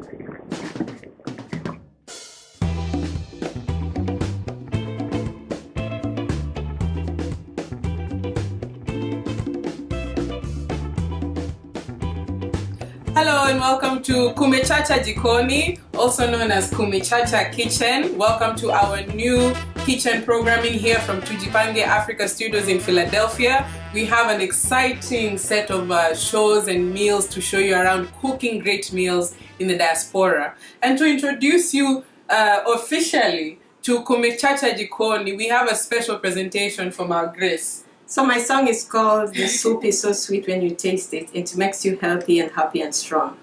Hello and welcome to Kumechacha Jikoni, also known as Kumechacha Kitchen. Welcome to our new kitchen programming here from Diaspora Africa Studios in Philadelphia. We have an exciting set of shows and meals to show you around cooking great meals in the diaspora. And to introduce you officially to Kumechacha Jikoni, we have a special presentation from our Grace. So my song is called "The Soup is So Sweet When You Taste It." It makes you healthy and happy and strong.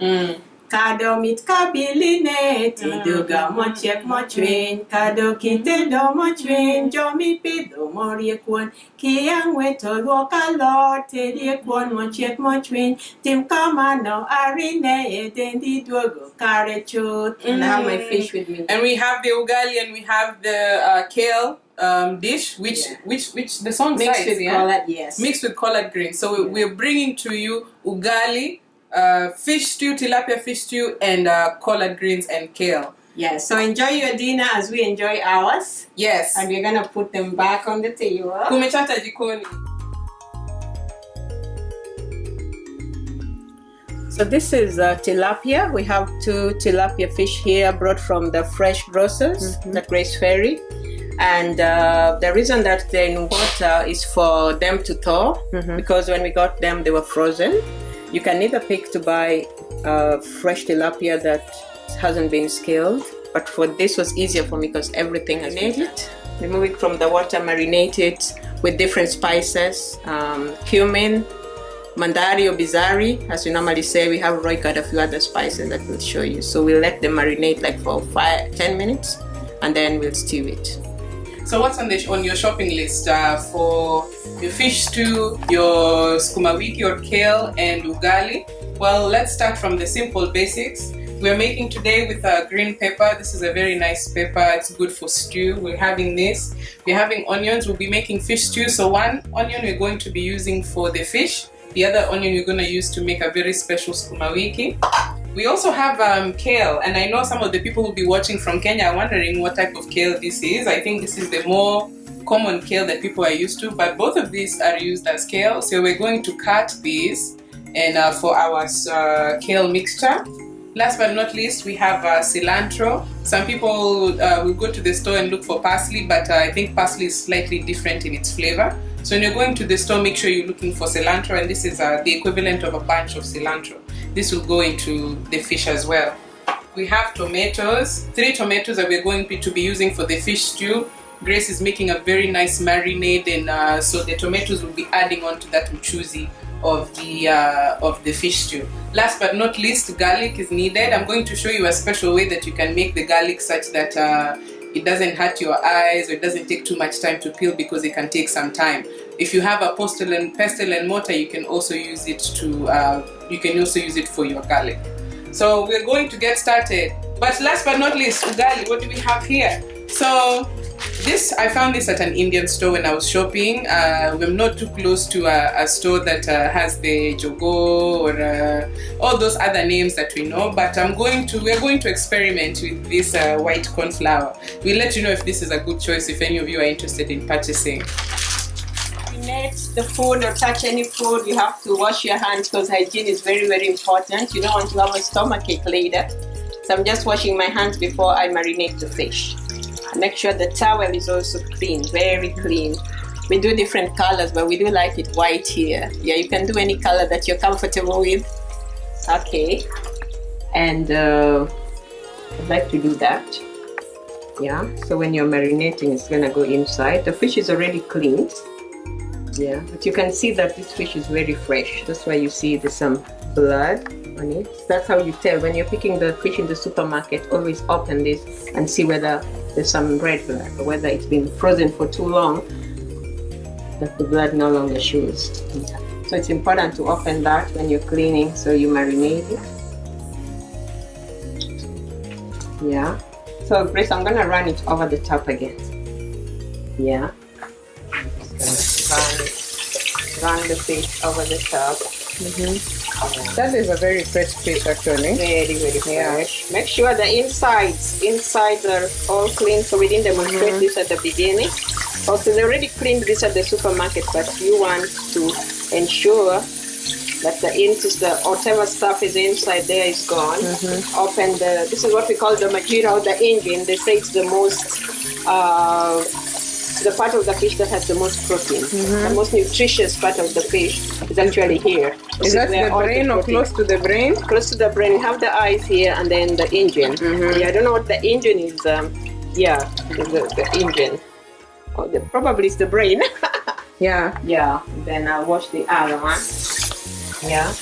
Kado mit kabiline, tiduga mochek mochwin, kado kitedo mochwin, jomi pido moriekwan, kiyang weto luokalor, tediekwan mochek mochwin, tim kamano arine, edendi duogo karechut. And I have my fish with me. And we have the ugali and we have the kale dish, which the song mixed says, with collard, yes. Mixed with collard greens. So we're bringing to you ugali, fish stew, tilapia fish stew, and collard greens and kale. Yes, so enjoy your dinner as we enjoy ours. Yes. And we're going to put them back on the table. Kumechacha Jikoni. So this is tilapia. We have 2 tilapia fish here brought from the fresh grocers at Grace Ferry. And the reason that they're in water is for them to thaw, because when we got them, they were frozen. You can either pick to buy fresh tilapia that hasn't been scaled, but for this was easier for me because everything has been it. Remove it from the water, marinate it with different spices, cumin, mandari or bizarre, as we normally say. We have roika, a few other spices that we'll show you. So we'll let them marinate like for 10 minutes, and then we'll stew it. So what's on your shopping list for your fish stew, your Sukuma Wiki or kale, and ugali? Well, let's start from the simple basics. We're making today with green pepper. This is a very nice pepper. It's good for stew. We're having this. We're having onions. We'll be making fish stew. So one onion we're going to be using for the fish. The other onion we're going to use to make a very special Sukuma Wiki. We also have kale, and I know some of the people who will be watching from Kenya are wondering what type of kale this is. I think this is the more common kale that people are used to, but both of these are used as kale. So we're going to cut these and for our kale mixture. Last but not least, we have cilantro. Some people will go to the store and look for parsley, but I think parsley is slightly different in its flavor. So when you're going to the store, make sure you're looking for cilantro, and this is the equivalent of a bunch of cilantro. This will go into the fish as well. We have tomatoes, 3 tomatoes that we're going to be using for the fish stew. Grace is making a very nice marinade, and so the tomatoes will be adding on to that mchuzi of the fish stew. Last but not least, garlic is needed. I'm going to show you a special way that you can make the garlic such that it doesn't hurt your eyes or it doesn't take too much time to peel, because it can take some time. If you have a pestle and mortar, you can also use it for your garlic. So we're going to get started. But last but not least, ugali. What do we have here? So this, I found this at an Indian store when I was shopping. We're not too close to a store that has the jogo or all those other names that we know. But we're going to experiment with this white corn flour. We'll let you know if this is a good choice, if any of you are interested in purchasing. Marinate the food or touch any food, you have to wash your hands because hygiene is very, very important. You don't want to have a stomachache later. So I'm just washing my hands before I marinate the fish. Make sure the towel is also clean, very clean. We do different colors, but we do like it white here. Yeah, you can do any color that you're comfortable with. Okay. And I'd like to do that. Yeah, so when you're marinating, it's gonna go inside. The fish is already cleaned. Yeah, but you can see that this fish is very fresh. That's why you see there's some blood on it. That's how you tell when you're picking the fish in the supermarket. Always open this and see whether there's some red blood or whether it's been frozen for too long that the blood no longer shows. So it's important to open that when you're cleaning, so you marinate it. Yeah. So Grace, I'm gonna run it over the top again. Yeah. Run the fish over the top. That is a very fresh fish, actually. Very, very fresh. Make sure the insides are all clean. So we didn't demonstrate this at the beginning. Also, they already cleaned this at the supermarket, but you want to ensure that whatever stuff is inside there is gone. Open this is what we call the majira or the engine. They say it's the most, the part of the fish that has the most protein. The most nutritious part of the fish is actually here. Is that the brain or close to the brain? Close to the brain. You have the eyes here and then the engine. Yeah, I don't know what the engine is. Yeah, the engine. Oh, probably it's the brain. Yeah. Then I'll wash the other one. Yeah.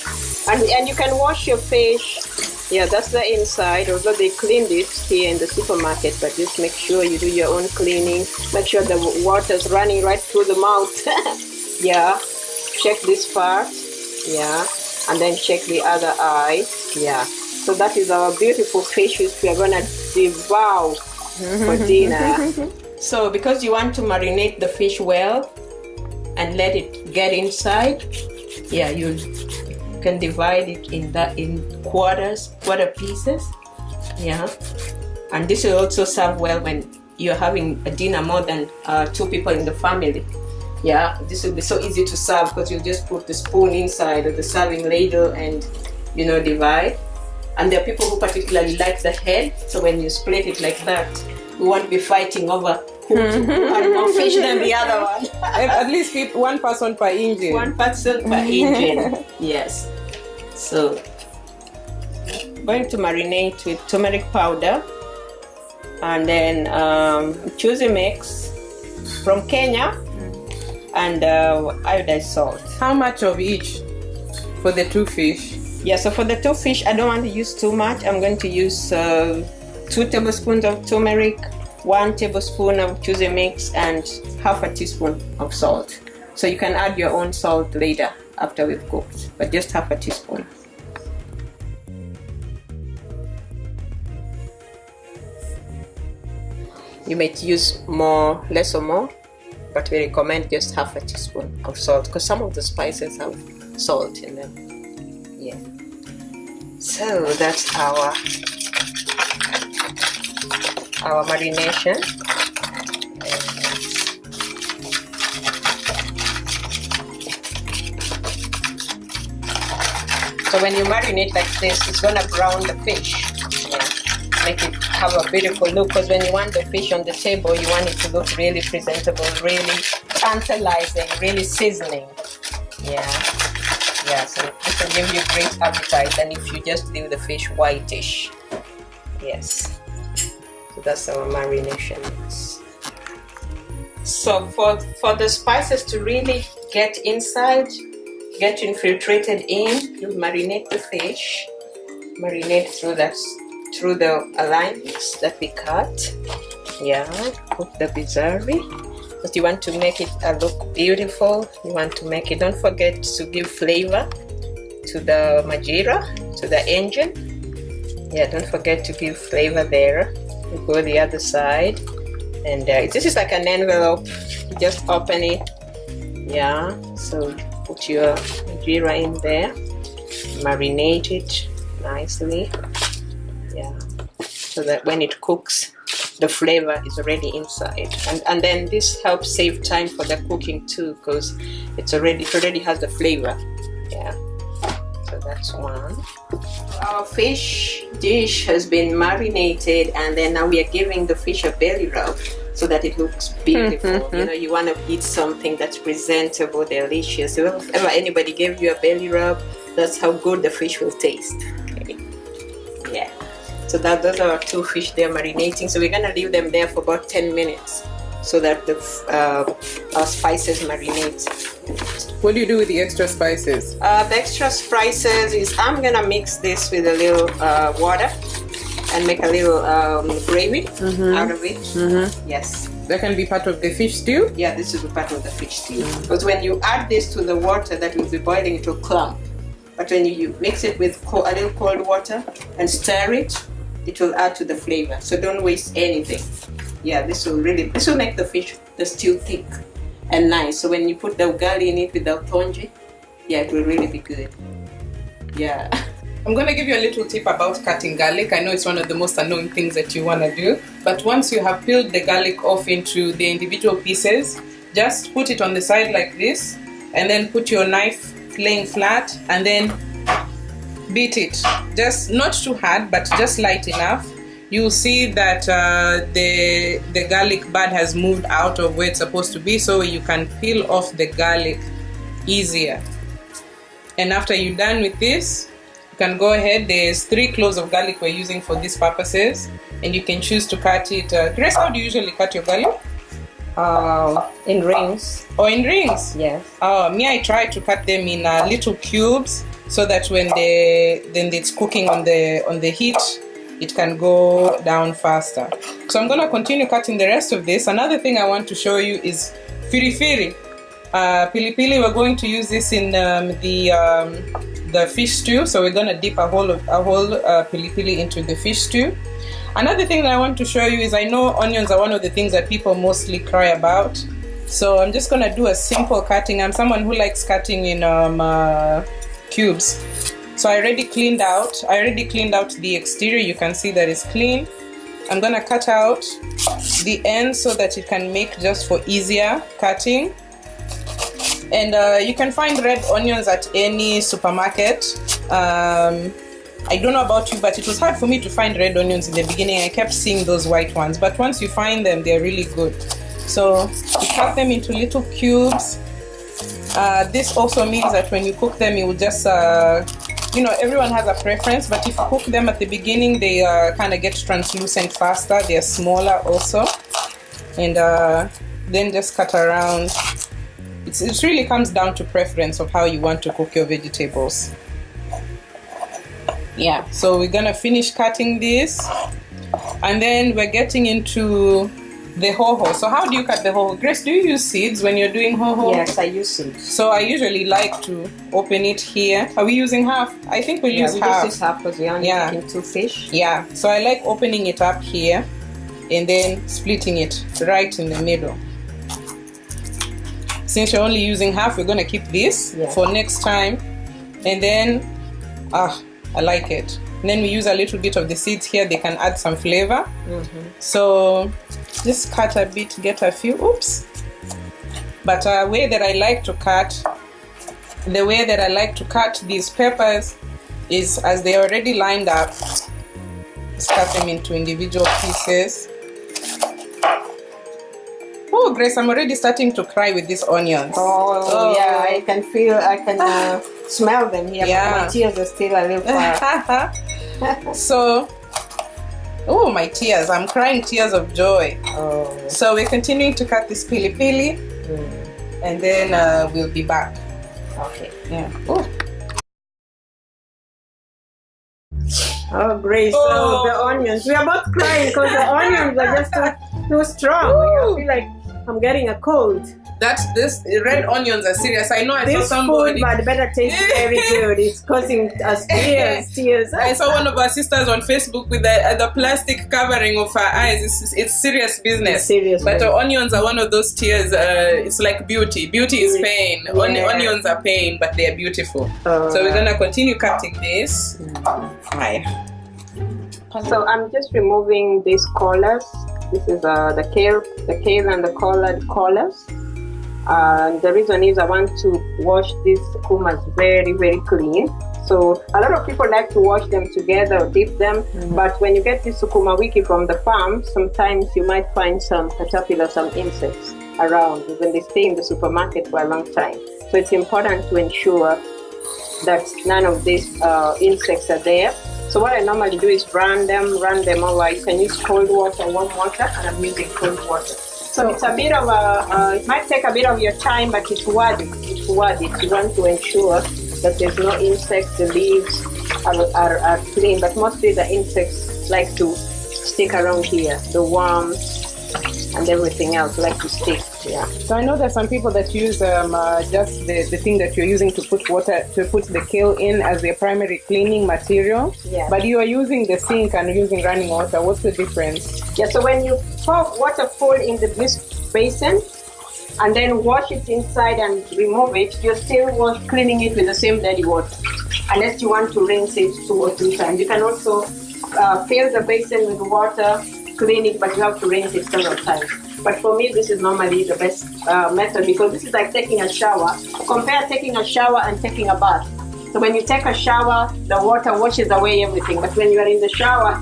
And you can wash your fish. Yeah, that's the inside. Although they cleaned it here in the supermarket, but just make sure you do your own cleaning. Make sure the water's running right through the mouth. Yeah. Check this part. Yeah. And then check the other eye. Yeah. So that is our beautiful fish which we are gonna devour for dinner. So because you want to marinate the fish well and let it get inside, yeah, you can divide it in quarter pieces. Yeah. And this will also serve well when you're having a dinner more than 2 people in the family. Yeah, this will be so easy to serve because you just put the spoon inside of the serving ladle and divide. And there are people who particularly like the head, so when you split it like that, we won't be fighting over who had more fish than the other one. At least keep one person per engine. One person per engine. Yes. So, going to marinate with turmeric powder and then chusy mix from Kenya and iodized salt. How much of each for the 2 fish? Yeah, so for the 2 fish, I don't want to use too much. I'm going to use 2 tablespoons of turmeric, 1 tablespoon of chusy mix, and half a teaspoon of salt. So you can add your own salt later after we've cooked, but just half a teaspoon. You might use less or more, but we recommend just half a teaspoon of salt because some of the spices have salt in them. Yeah. So that's our marination. So when you marinate like this, it's gonna brown the fish. Yeah. Make it have a beautiful look, because when you want the fish on the table, you want it to look really presentable, really tantalizing, really sizzling. Yeah, so this will give you great appetite than if you just leave the fish whitish. Yes. So that's our marination mix. So for the spices to really get inside, get infiltrated in, you marinate the fish. Marinate through the alignments that we cut. Yeah, cook the bizarre. But you want to make it look beautiful. You want to make it, don't forget to give flavor to the majira, to the engine. Yeah, don't forget to give flavor there. You go the other side. And this is like an envelope. You just open it. Yeah, so put your majira in there. Marinate it nicely. Yeah, so that when it cooks, the flavor is already inside, and then this helps save time for the cooking too, because it already has the flavor. Yeah, so that's one. Our fish dish has been marinated, and then now we are giving the fish a belly rub so that it looks beautiful. You want to eat something that's presentable, delicious. If ever anybody gave you a belly rub, that's how good the fish will taste. Okay. Yeah. So those are our 2 fish they're marinating. So we're gonna leave them there for about 10 minutes so that our spices marinate. What do you do with the extra spices? The extra spices is I'm gonna mix this with a little water and make a little gravy out of it. Yes. That can be part of the fish stew? Yeah, this is a part of the fish stew. Because when you add this to the water that will be boiling, it will clump. But when you mix it with a little cold water and stir it, it will add to the flavor. So don't waste anything. Yeah, this will make the stew thick and nice. So when you put the ugali in it with the tonji, yeah, it will really be good. Yeah. I'm going to give you a little tip about cutting garlic. I know it's one of the most annoying things that you want to do, but once you have peeled the garlic off into the individual pieces, just put it on the side like this, and then put your knife laying flat, and then beat it. Just not too hard, but just light enough. You'll see that the garlic bud has moved out of where it's supposed to be, so you can peel off the garlic easier. And after you're done with this, you can go ahead. There's 3 cloves of garlic we're using for these purposes, and you can choose to cut it. Grace, how do you usually cut your garlic? In rings. Oh, in rings? Yes. Me, I try to cut them in little cubes, so that when it's cooking on the heat, it can go down faster. So I'm going to continue cutting the rest of this. Another thing I want to show you is firifiri. Pilipili, we're going to use this in the fish stew. So we're going to dip a whole pilipili into the fish stew. Another thing that I want to show you is, I know onions are one of the things that people mostly cry about. So I'm just going to do a simple cutting. I'm someone who likes cutting in cubes. So I already cleaned out the exterior. You can see that it's clean. I'm going to cut out the ends so that it can make just for easier cutting. And you can find red onions at any supermarket. I don't know about you, but it was hard for me to find red onions in the beginning. I kept seeing those white ones, but once you find them, they're really good. So you cut them into little cubes. This also means that when you cook them, you will just, everyone has a preference, but if you cook them at the beginning, they kind of get translucent faster. They're smaller also. And then just cut around. It really comes down to preference of how you want to cook your vegetables. Yeah, so we're gonna finish cutting this, and then we're getting into the hoho. So how do you cut the hoho? Grace, do you use seeds when you're doing hoho? Yes, I use seeds. So I usually like to open it here. Are we using half? I think we'll use half. Use half because we're only cooking 2 fish. Yeah, so I like opening it up here and then splitting it right in the middle. Since you're only using half, we're gonna keep this for next time. And then, I like it. And then we use a little bit of the seeds here. They can add some flavor. So just cut a bit, get a few. Oops. But the way that I like to cut these peppers is, as they're already lined up, just cut them into individual pieces. Oh, Grace, I'm already starting to cry with these onions. Oh. Yeah, I can smell them here, but my tears are still a little far. So, oh, my tears. I'm crying tears of joy. Oh. So we're continuing to cut this pili-pili, and then we'll be back. Okay. Yeah. Oh. Oh, Grace, the onions. We are both crying because the onions are just too strong. I feel like I'm getting a cold. This red onions are serious. I know. I saw somebody. Food, but better taste very good. It's causing us tears. I saw one of our sisters on Facebook with the plastic covering of her eyes. It's serious business. It's serious. But onions are one of those tears. It's like beauty. Beauty is pain. Yeah. Onions are pain, but they are beautiful. So we're gonna continue cutting this. Right. So I'm just removing these collars. This is the kale and the collars. The reason is I want to wash these sukumas very, very clean. So a lot of people like to wash them together or dip them, but when you get this Sukuma Wiki from the farm, sometimes you might find some caterpillars, some insects around when they stay in the supermarket for a long time. So it's important to ensure that none of these insects are there. So what I normally do is run them over. You can use cold water, warm water, and I'm using cold water. So it's a bit of it might take a bit of your time, but it's worth it. It's worth it. You want to ensure that there's no insects. The leaves are clean, but mostly the insects like to stick around here. The worms and everything else like to stick. Yeah. So I know there's some people that use just the thing that you're using to put the kale in as their primary cleaning material. Yeah. But you are using the sink and using running water. What's the difference? Yeah. So when you pour water full in this basin, and then wash it inside and remove it, you're still cleaning it with the same dirty water. Unless you want to rinse it 2 or 3 times. You can also fill the basin with water, clean it, but you have to rinse it several times. But for me, this is normally the best method, because this is like taking a shower. Compare taking a shower and taking a bath. So when you take a shower, the water washes away everything. But when you are in the shower,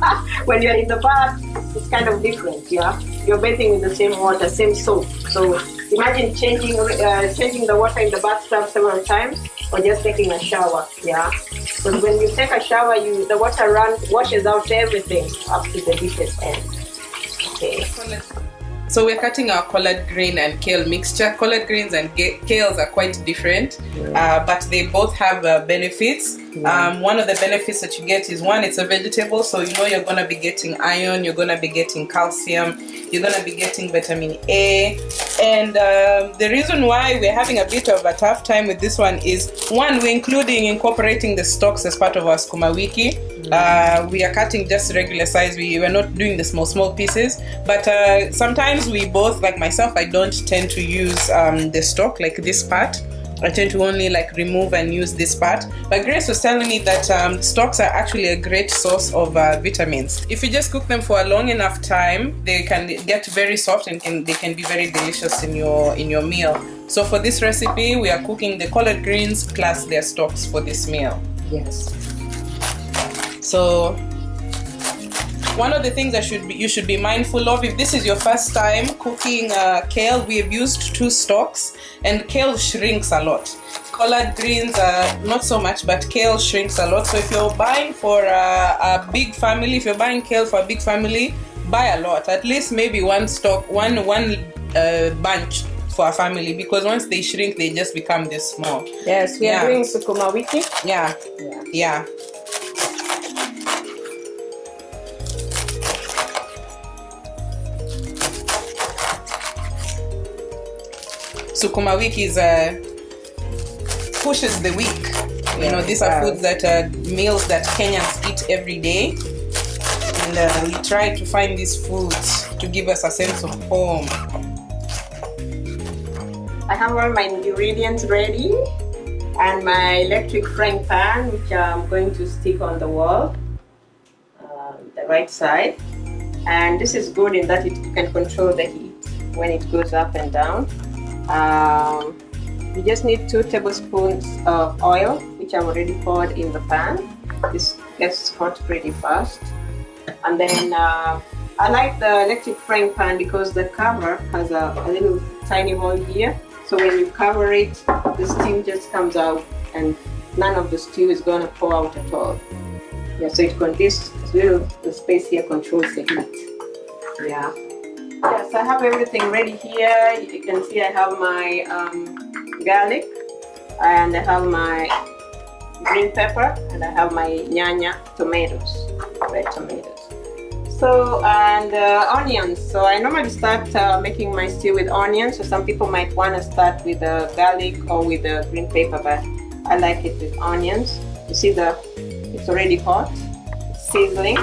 when you are in the bath, it's kind of different. Yeah, you're bathing with the same water, same soap. So imagine changing the water in the bathtub several times, or just taking a shower. Yeah, because when you take a shower, the water washes out everything up to the deepest end. Okay. So we're cutting our collard green and kale mixture. Collard greens and kales are quite different, but they both have benefits. One of the benefits that you get is, one, it's a vegetable, so you know you're going to be getting iron, you're going to be getting calcium, you're going to be getting vitamin A. And the reason why we're having a bit of a tough time with this one is, one, we're incorporating the stalks as part of our Sukuma Wiki. We are cutting just regular size. We're not doing the small pieces, but sometimes we both, like myself, I don't tend to use the stalk, like this part. I tend to only like remove and use this part. But Grace was telling me that stalks are actually a great source of vitamins. If you just cook them for a long enough time, they can get very soft and they can be very delicious in your meal. So for this recipe, we are cooking the collard greens plus their stalks for this meal. Yes. So one of the things that you should be mindful of, if this is your first time cooking kale, we have used 2 stalks, and kale shrinks a lot. Collard greens not so much, but kale shrinks a lot. So if you're buying for a big family, if you're buying kale for a big family, buy a lot, at least maybe one stalk, one bunch for a family, because once they shrink, they just become this small. Yes, we are doing Sukuma Wiki. Yeah. Sukuma Wiki is pushes the week. You know, these are foods that meals that Kenyans eat every day, and we try to find these foods to give us a sense of home. I have all my ingredients ready, and my electric frying pan, which I'm going to stick on the wall, the right side. And this is good in that you can control the heat when it goes up and down. You just need 2 tablespoons of oil, which I've already poured in the pan. This gets hot pretty fast. And then I like the electric frying pan because the cover has a little tiny hole here. So when you cover it, the steam just comes out and none of the stew is going to pour out at all. Yeah, so this little space here controls the heat. Yeah. Yes, I have everything ready here. You can see I have my garlic, and I have my green pepper, and I have my nyanya tomatoes, red tomatoes. So, and onions. So I normally start making my stew with onions. So some people might want to start with the garlic or with the green pepper, but I like it with onions. You see it's already hot, it's sizzling.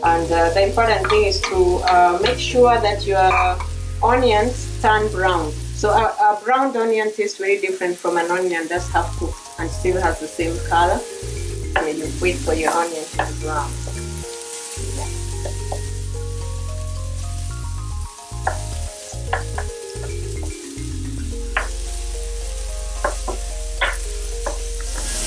And the important thing is to make sure that your onions turn brown. So a browned onion tastes very different from an onion that's half cooked and still has the same color. So you wait for your onion to be brown.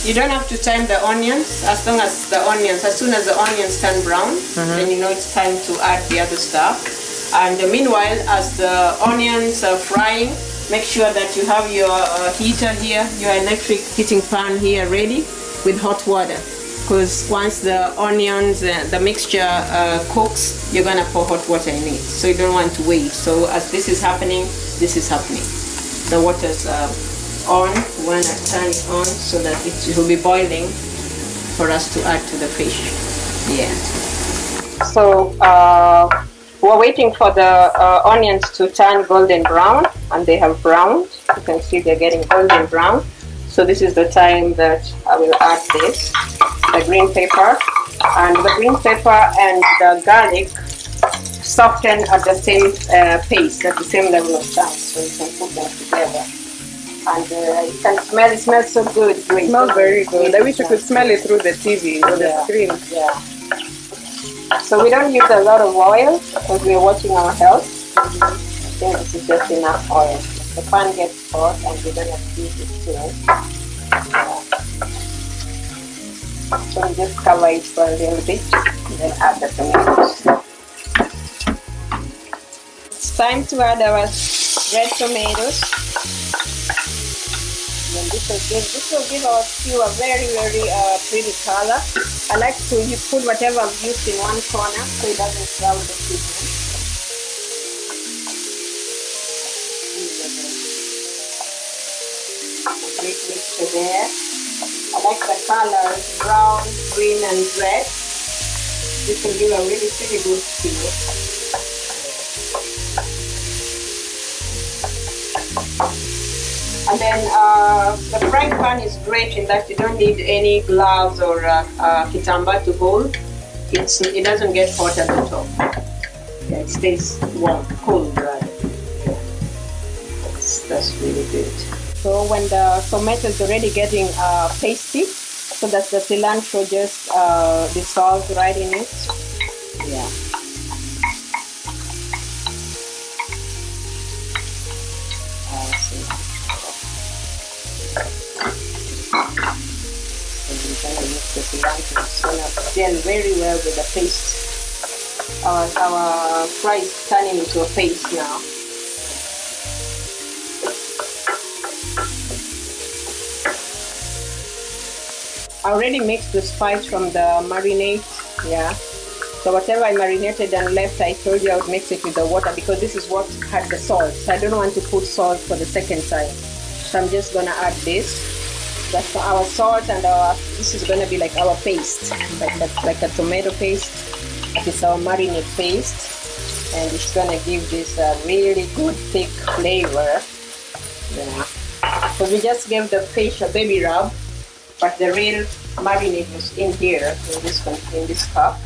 You don't have to time the onions, as soon as the onions turn brown, then you know it's time to add the other stuff. And meanwhile, as the onions are frying, make sure that you have your heater here, your electric heating pan here ready with hot water. Because once the onions, the mixture cooks, you're gonna pour hot water in it. So you don't want to wait. So as this is happening, the water's on. We want to turn it on so that it will be boiling for us to add to the fish. Yeah. So we're waiting for the onions to turn golden brown, and they have browned. You can see they're getting golden brown. So this is the time that I will add the green pepper, and the green pepper and the garlic soften at the same pace, at the same level of time, so you can put them together. And you can smell, it smells so good. Great. It smells very good. I wish you could smell it through the TV or the screen. Yeah. So we don't use a lot of oil because we're watching our health. I think this is just enough oil. The pan gets hot and we're going to use it soon. So we just cover it for a little bit and then add the tomatoes. It's time to add our red tomatoes. And this will give our stew a very, very pretty color. I like to put whatever I've used in one corner so it doesn't cloud the kitchen. Great mixture there. I like the colors, brown, green and red. This will give a really pretty good stew. And then the frying pan is great in that you don't need any gloves or kitamba to hold. It doesn't get hot at the top. Yeah, it stays warm, cold rather. Yeah. That's really good. So when the tomato is already getting pasty, so that the cilantro just dissolves right in it. Yeah. The cilantro is going to gel very well with the paste. Our fry is turning into a paste now. I already mixed the spice from the marinade, yeah. So whatever I marinated and left, I told you I would mix it with the water because this is what had the salt. So I don't want to put salt for the second time. So I'm just going to add this. That's our salt and this is going to be like our paste, like a tomato paste. It's our marinade paste and it's going to give this a really good thick flavor. Yeah. So we just gave the fish a baby rub, but the real marinade was in here, in this cup.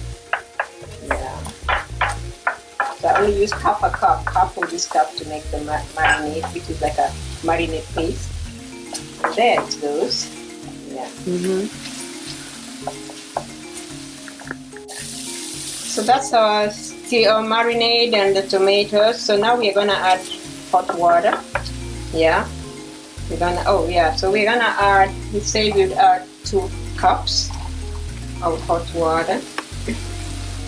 Yeah. So I only used half of this cup to make the marinade, which is like a marinade paste. There it goes. Yeah. So that's our marinade and the tomatoes. So now we're gonna add hot water. Yeah. So we're gonna add. We said we'd add 2 cups of hot water.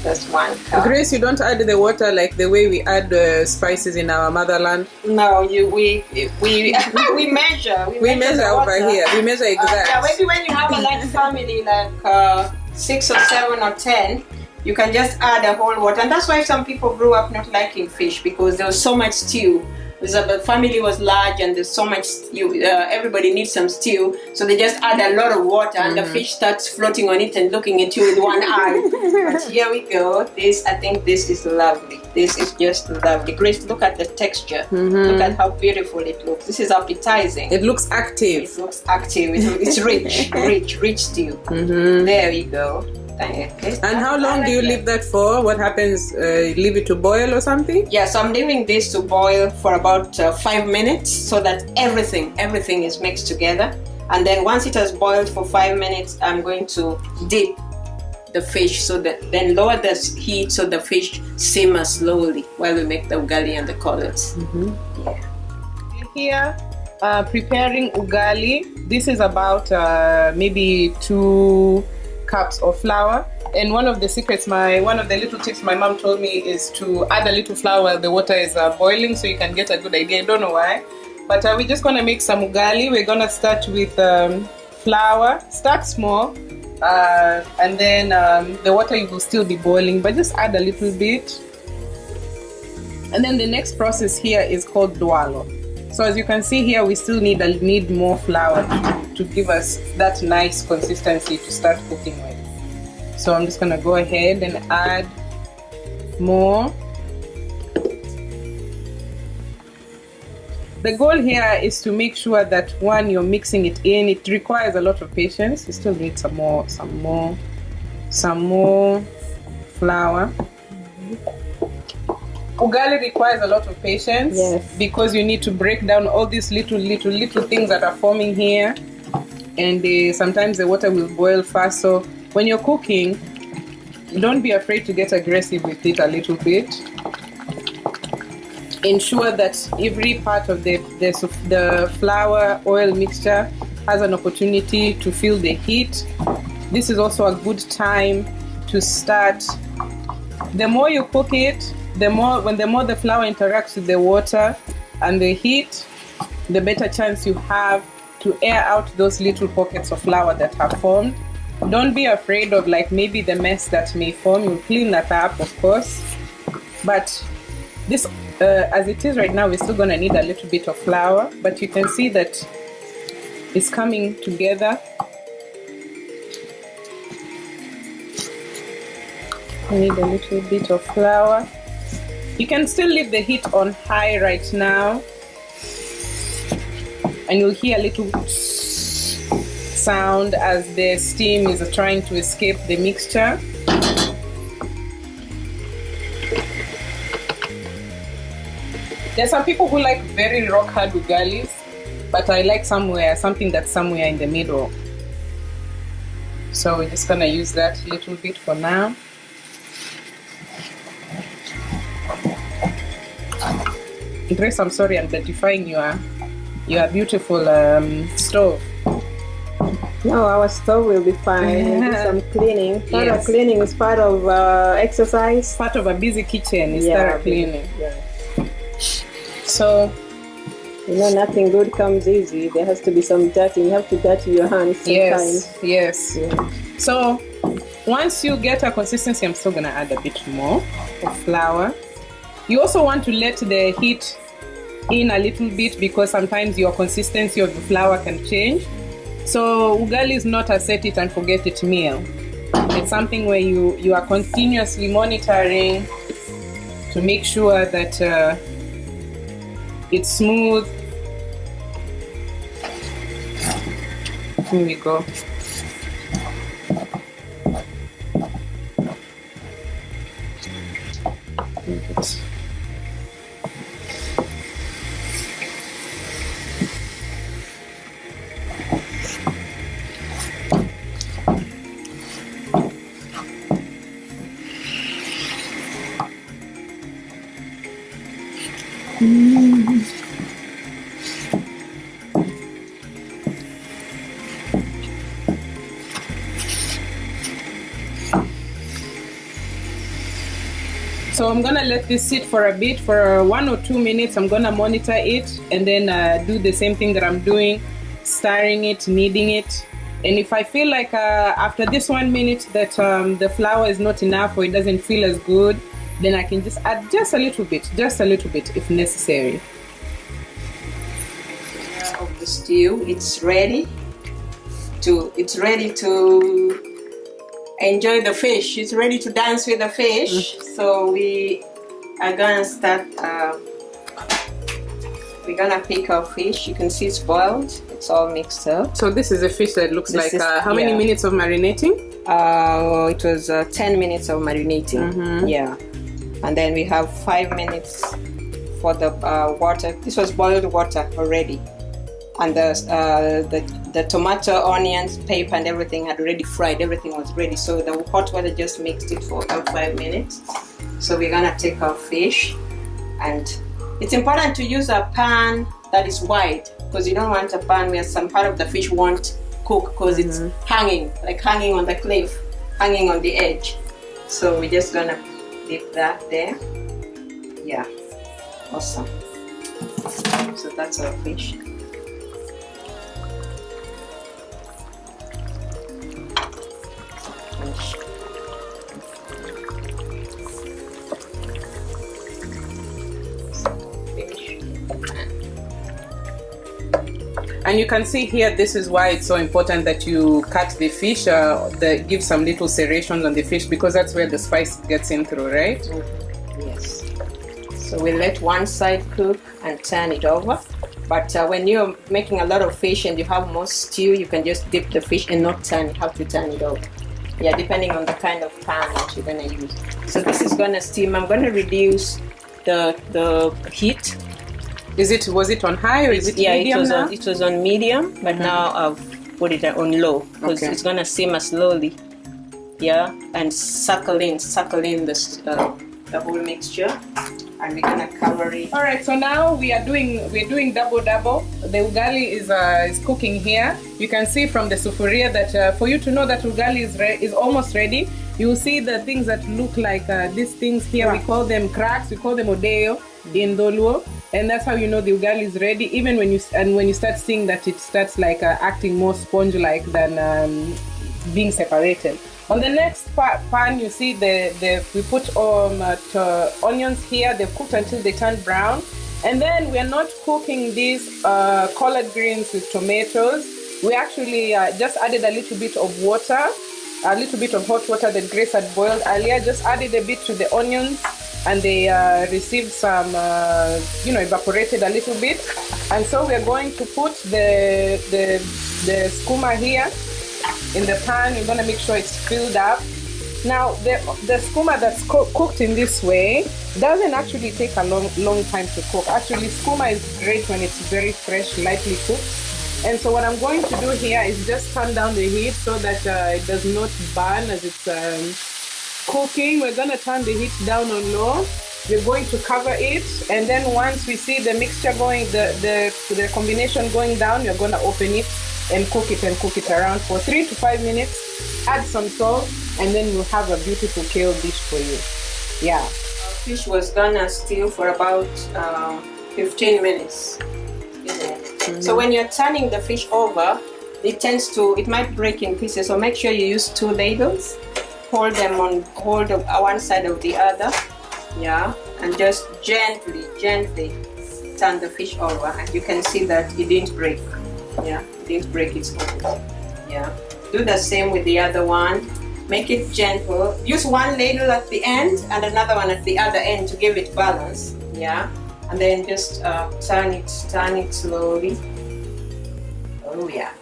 That's 1 cup. Grace, you don't add the water like the way we add spices in our motherland. No, we measure. We measure over here. We measure exact. Yeah, maybe when you have a large family, like 6 or 7 or 10, you can just add a whole water. And that's why some people grew up not liking fish, because there was so much stew. The family was large and there's so much stew. Everybody needs some stew, so they just add a lot of water and the fish starts floating on it and looking at you with one eye. But here we go. I think this is lovely. This is just lovely. Grace, look at the texture. Look at how beautiful it looks. This is appetizing. It looks active. It looks active. It's rich, rich stew. There we go. And how long do you leave that for? What happens? Leave it to boil or something? Yeah, so I'm leaving this to boil for about 5 minutes so that everything is mixed together. And then once it has boiled for 5 minutes, I'm going to dip the fish then lower the heat so the fish simmers slowly while we make the ugali and the collards. Yeah. Here, preparing ugali. This is about maybe 2 cups of flour, and one of the little tips my mom told me is to add a little flour while the water is boiling, so you can get a good idea. I don't know why, but we're just gonna make some ugali. We're gonna start with flour. Start small, and then the water will still be boiling, but just add a little bit. And then the next process here is called dwalo. So as you can see here, we still need more flour to give us that nice consistency to start cooking with. So I'm just gonna go ahead and add more. The goal here is to make sure that when you're mixing it in, it requires a lot of patience. You still need some more flour. Ugali requires a lot of patience. Yes. Because you need to break down all these little things that are forming here, and sometimes the water will boil fast. So when you're cooking, don't be afraid to get aggressive with it a little bit. Ensure that every part of the flour oil mixture has an opportunity to feel the heat. This is also a good time to start. The more you cook it, the more the flour interacts with the water and the heat, the better chance you have to air out those little pockets of flour that have formed. Don't be afraid of like maybe the mess that may form. You'll clean that up, of course. But this, as it is right now, we're still gonna need a little bit of flour, but you can see that it's coming together. You need a little bit of flour. You can still leave the heat on high right now, and you'll hear a little sound as the steam is trying to escape the mixture. There's some people who like very rock hard ugalis, but I like something that's somewhere in the middle. So we're just gonna use that little bit for now. Grace, I'm sorry, I'm identifying your beautiful stove. No, our stove will be fine. We'll do some cleaning. Part of cleaning is part of exercise. Part of a busy kitchen is thorough cleaning. Yeah. So, nothing good comes easy. There has to be some dirty. You have to dirty your hands sometimes. Yes. Yeah. So, once you get a consistency, I'm still gonna add a bit more of flour. You also want to let the heat in a little bit because sometimes your consistency of the flour can change. So ugali is not a set it and forget it meal. It's something where you are continuously monitoring to make sure that it's smooth. Here we go. So I'm gonna let this sit for a bit, for 1 or 2 minutes. I'm gonna monitor it and then do the same thing that I'm doing, stirring it, kneading it. And if I feel like after this 1 minute that the flour is not enough or it doesn't feel as good, then I can just add just a little bit if necessary. Of the stew, it's ready to enjoy the fish. It's ready to dance with the fish. So we are gonna start. We're gonna pick our fish. You can see it's boiled. It's all mixed up. So this is a fish that looks how many minutes of marinating? It was 10 minutes of marinating. Yeah, and then we have 5 minutes for the water. This was boiled water already, and the tomato, onions, pepper, and everything had already fried. Everything was ready. So the hot water just mixed it for about 5 minutes. So we're gonna take our fish, and it's important to use a pan that is wide because you don't want a pan where some part of the fish won't cook because it's hanging on the cliff, hanging on the edge. So we're just gonna dip that there. Yeah, awesome. So that's our fish. And you can see here, this is why it's so important that you cut the fish, give some little serrations on the fish because that's where the spice gets in through, right? Yes. So we let one side cook and turn it over. But when you're making a lot of fish and you have more stew, you can just dip the fish and not turn it. You have to turn it over. Yeah, depending on the kind of pan that you're gonna use. So this is gonna steam. I'm gonna reduce the heat. Was it on high or is it medium now? It was on medium, but now I've put it on low because it's gonna simmer slowly. Yeah, and suckle in the whole mixture, and we're gonna cover it. All right, so now we're doing double. The ugali is cooking here. You can see from the sufuria that for you to know that ugali is almost ready, you will see the things that look like these things here. We call them cracks. We call them odeo in Doluo, and that's how you know the ugali is ready. Even when you start seeing that it starts like acting more sponge-like than being separated. On the next pan, you see we put onions here. They've cooked until they turn brown, and then we are not cooking these collard greens with tomatoes. We actually just added a little bit of water, a little bit of hot water that Grace had boiled earlier. Just added a bit to the onions, and they received some, evaporated a little bit. And so we are going to put the skuma here in the pan. You're going to make sure it's filled up. Now, the skuma that's cooked in this way doesn't actually take a long time to cook. Actually, skuma is great when it's very fresh, lightly cooked. And so what I'm going to do here is just turn down the heat so that it does not burn as it's cooking. We're going to turn the heat down on low. We're going to cover it, and then once we see the mixture going, the combination going down, we're going to open it and cook it around for 3 to 5 minutes. Add some salt, and then we'll have a beautiful kale dish for you. Yeah. Our fish was gonna stew for about 15 minutes. So when you're turning the fish over, it might break in pieces. So make sure you use 2 ladles. Hold on one side of the other. Yeah, and just gently turn the fish over, and you can see that it didn't break. Yeah, it didn't break its edges. Yeah, do the same with the other one. Make it gentle. Use 1 ladle at the end and another one at the other end to give it balance. Yeah, and then just turn it slowly. Oh yeah.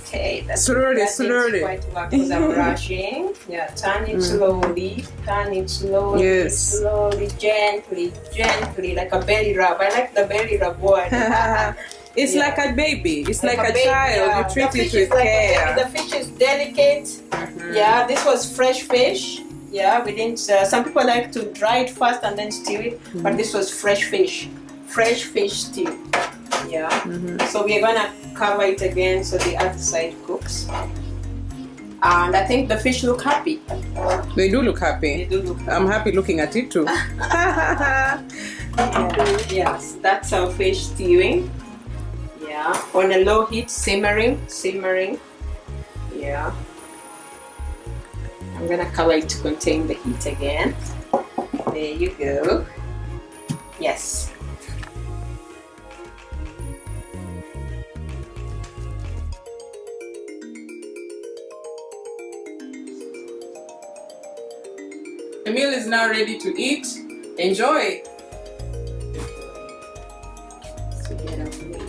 Okay, that's slowly. Quite work because I'm rushing. Yeah, turn it slowly. Yes. Slowly, gently, like a belly rub. I like the belly rub word. It's like a baby. It's like a child. You treat it with care. The fish is delicate. Yeah, this was fresh fish. Yeah, we didn't. Some people like to dry it first and then stew it, but this was fresh fish. Fresh fish stew. Yeah. So we're gonna cover it again so the other side cooks. And I think the fish look happy. They do look happy. I'm happy looking at it too. Yes, that's our fish stewing. Yeah, on a low heat, simmering. Yeah. I'm gonna cover it to contain the heat again. There you go. Yes. The meal is now ready to eat. Enjoy! So get out of the way.